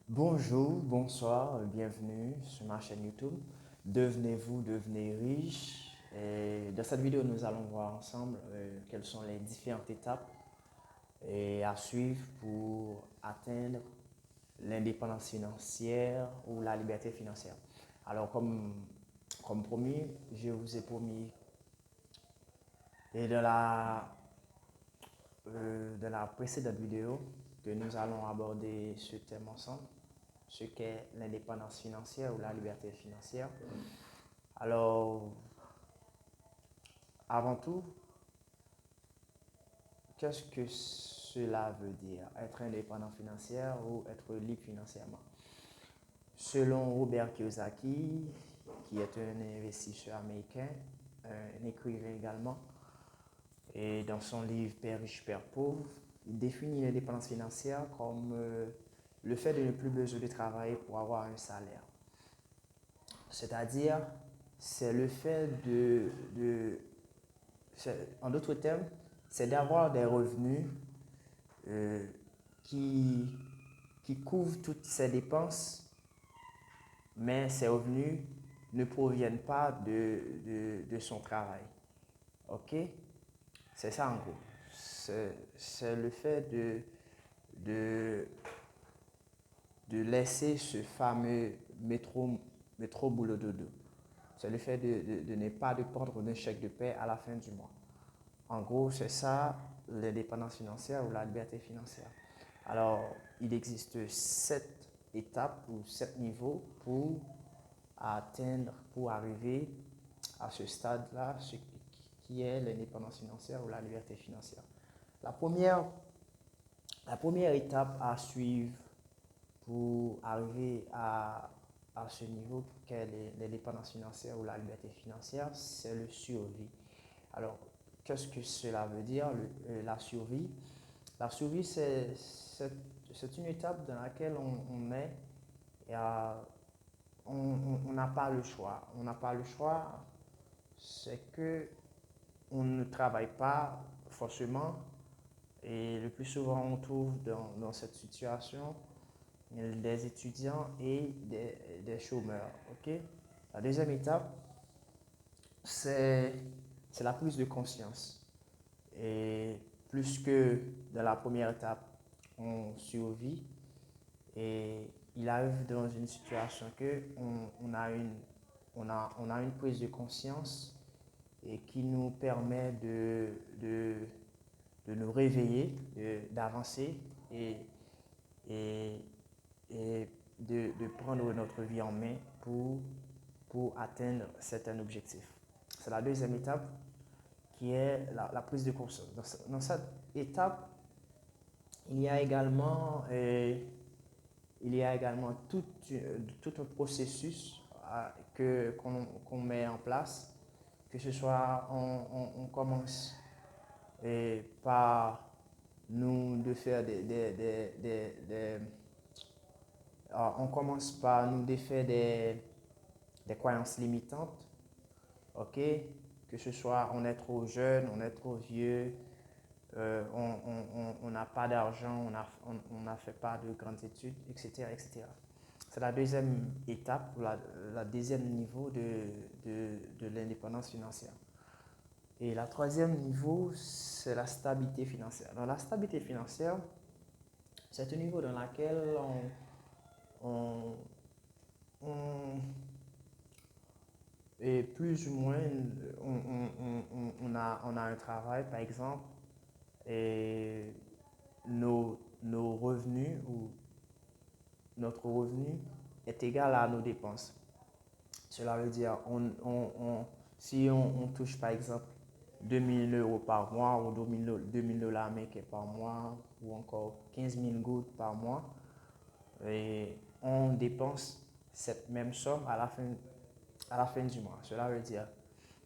Bonjour, bonsoir, bienvenue sur ma chaîne YouTube. Devenez-vous, devenez riche. Et dans cette vidéo, nous allons voir ensemble quelles sont les différentes étapes à suivre pour atteindre l'indépendance financière ou la liberté financière. Alors, comme promis, je vous ai promis et de la précédente vidéo que nous allons aborder ce thème ensemble, ce qu'est l'indépendance financière ou la liberté financière. Alors, avant tout, qu'est-ce que cela veut dire, être indépendant financier ou être libre financièrement? Selon Robert Kiyosaki, qui est un investisseur américain, un écrivain également, et dans son livre Père riche, Père pauvre, il définit l'indépendance financière comme le fait de ne plus besoin de travailler pour avoir un salaire. C'est-à-dire, c'est le fait en d'autres termes, c'est d'avoir des revenus euh, qui, qui couvrent toutes ses dépenses, mais ces revenus ne proviennent pas de son travail. OK? C'est ça en gros. C'est le fait de, de laisser ce fameux métro boulot dodo. C'est le fait de ne pas dépendre d'un chèque de paie à la fin du mois. En gros, c'est ça l'indépendance financière ou la liberté financière. Alors, il existe 7 étapes ou 7 niveaux pour atteindre, pour arriver à ce stade-là, ce qui est l'indépendance financière ou la liberté financière. La première, la première étape à suivre pour arriver à ce niveau qu'est l'indépendance financière ou la liberté financière, c'est le survie. Alors, qu'est-ce que cela veut dire, la survie? La survie, c'est une étape dans laquelle on est et on n'a pas le choix. On n'a pas le choix, c'est que on ne travaille pas forcément et le plus souvent on trouve dans cette situation des étudiants et des chômeurs. Ok. La deuxième étape, c'est la prise de conscience. Et plus que dans la première étape, on survit et il arrive dans une situation que on a une prise de conscience et qui nous permet de nous réveiller, d'avancer et, et de prendre notre vie en main pour atteindre certains objectifs. C'est la deuxième étape qui est la prise de conscience. Dans cette étape, il y a également, tout, tout un processus qu'on met en place, que ce soit on commence par nous de faire on commence par nous défaire des croyances limitantes, ok? Que ce soit on est trop jeune, on est trop vieux, on n'a pas d'argent, on n'a fait pas de grandes études, etc. etc. C'est la deuxième étape, la deuxième niveau de l'indépendance financière. Et la troisième niveau, c'est la stabilité financière. Dans la stabilité financière, c'est un niveau dans lequel on, on et plus ou moins, on a un travail, par exemple, et nos revenus ou notre revenu est égal à nos dépenses. Cela veut dire, si on touche par exemple 2 000 € par mois ou 2 000 dollars américains par mois ou encore 15 000 gouttes par mois, et on dépense cette même somme à la fin du mois. Cela veut dire,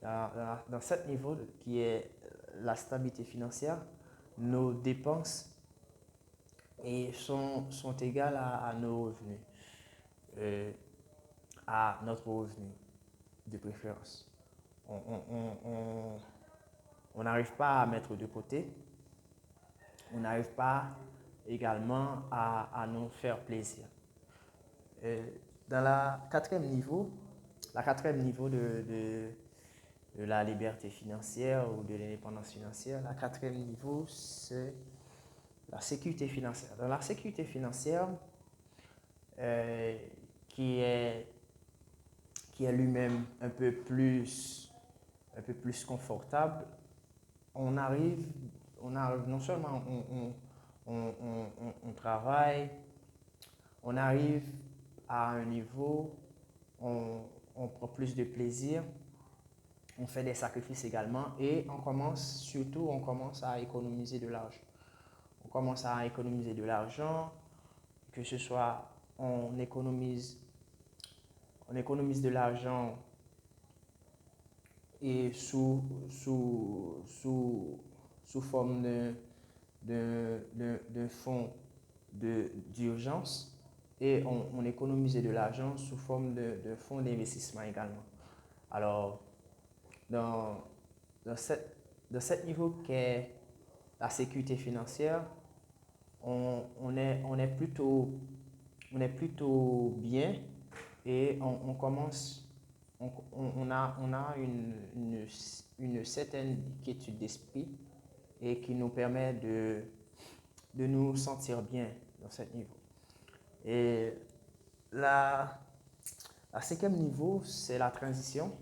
dans ce niveau qui est la stabilité financière, nos dépenses sont égales à nos revenus, euh, à notre revenu de préférence. On n'arrive pas à mettre de côté, on n'arrive pas également à nous faire plaisir. Euh, Dans la quatrième niveau de la liberté financière ou de l'indépendance financière, la quatrième niveau, c'est la sécurité financière. Dans la sécurité financière, euh, qui est, qui est lui-même un peu plus confortable, on arrive, non seulement on travaille, on arrive à un niveau, on, on prend plus de plaisir, on fait des sacrifices également et on commence à économiser de l'argent. On commence à économiser de l'argent, que ce soit on économise de l'argent et sous forme d'un fonds d'urgence et on économise de l'argent sous forme de fonds d'investissement également. Alors, dans, dans ce niveau qu'est la sécurité financière, on est plutôt bien et on a une certaine quiétude d'esprit et qui nous permet de nous sentir bien dans ce niveau. Et la, la cinquième niveau, c'est la transition.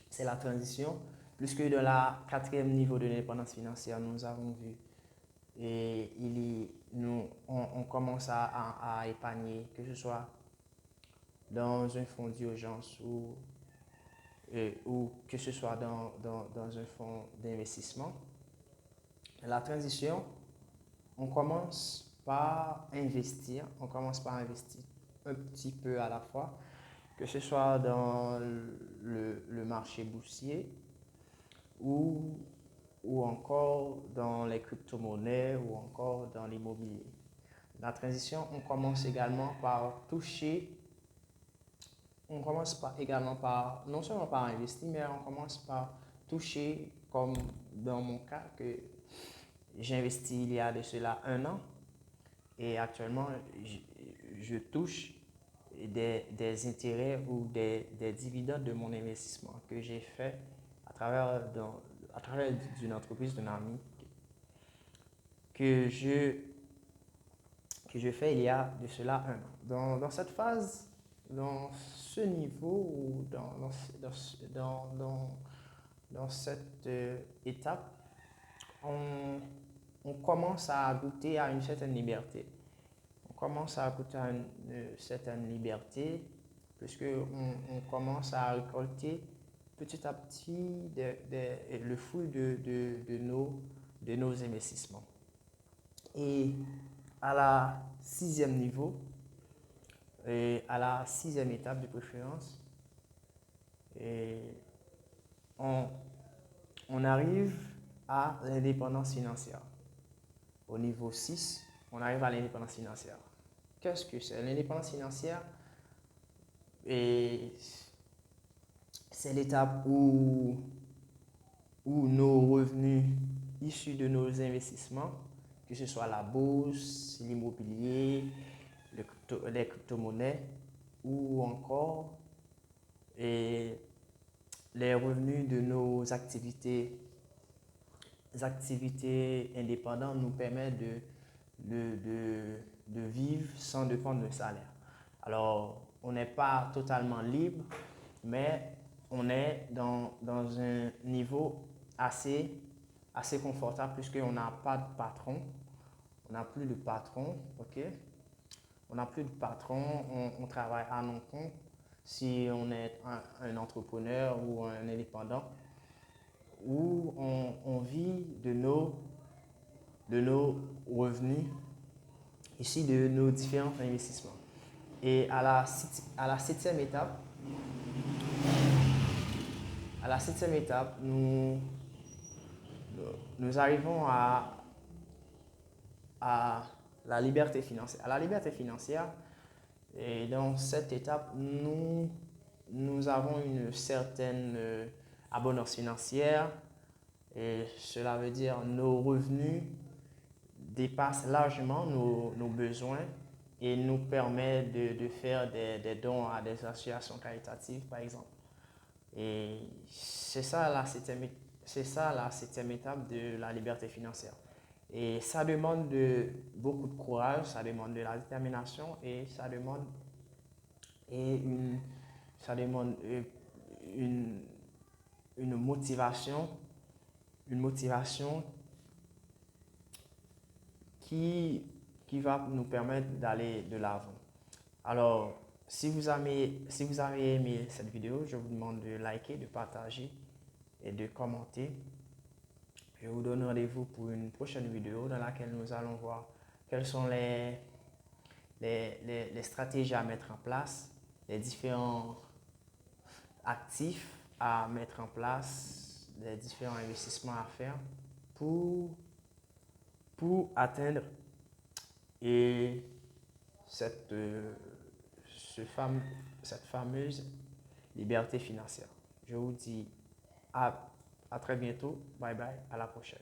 C'est la transition, puisque dans la quatrième niveau de l'indépendance financière, nous avons vu et on commence à épargner, que ce soit dans un fonds d'urgence ou que ce soit dans un fonds d'investissement. La transition, on commence par investir un petit peu à la fois, que ce soit dans le marché boursier ou, ou encore dans les crypto-monnaies ou encore dans l'immobilier. La transition, on commence pas également par, non seulement par investir, mais on commence par toucher, comme dans mon cas, que j'ai investi il y a de cela 1 an et actuellement, je touche des intérêts ou des dividendes de mon investissement que j'ai fait à travers d'une entreprise, d'un ami que je, que je fais il y a de cela 1 an. Dans cette phase, dans ce niveau ou dans cette étape, on commence à goûter à une certaine liberté. On commence à goûter à une certaine liberté puisqu'on commence à récolter petit à petit le fruit de nos investissements. Et à la sixième niveau, et à la sixième étape de préférence, et on arrive à l'indépendance financière. Au niveau 6, on arrive à l'indépendance financière. Qu'est-ce que c'est? L'indépendance financière, et c'est l'étape où nos revenus issus de nos investissements, que ce soit la bourse, l'immobilier, les crypto-monnaies ou encore les revenus de nos activités indépendantes nous permettent de vivre sans dépendre d'un salaire. Alors, on n'est pas totalement libre, mais on est dans un niveau assez confortable puisqu'on n'a pas de patron. On n'a plus de patron, ok? On n'a plus de patron, on travaille à nos comptes. Si on est un entrepreneur ou un indépendant, où on vit de nos revenus ici de nos différents investissements. Et à la septième étape, nous arrivons à la liberté financière. À la liberté financière, et dans cette étape, nous avons une certaine abondance financière et cela veut dire nos revenus dépassent largement nos besoins et nous permet de faire des dons à des associations caritatives, par exemple. Et c'est ça la septième étape de la liberté financière. Et ça demande beaucoup de courage, ça demande de la détermination et et une, ça demande une, une motivation, une motivation qui, qui va nous permettre d'aller de l'avant. Alors, si vous avez aimé cette vidéo, je vous demande de liker, de partager et de commenter. Je vous donne rendez-vous pour une prochaine vidéo dans laquelle nous allons voir quelles sont les stratégies à mettre en place, les différents actifs à mettre en place, les différents investissements à faire pour, pour atteindre et cette, cette fameuse liberté financière. Je vous dis à très bientôt. Bye bye, à la prochaine.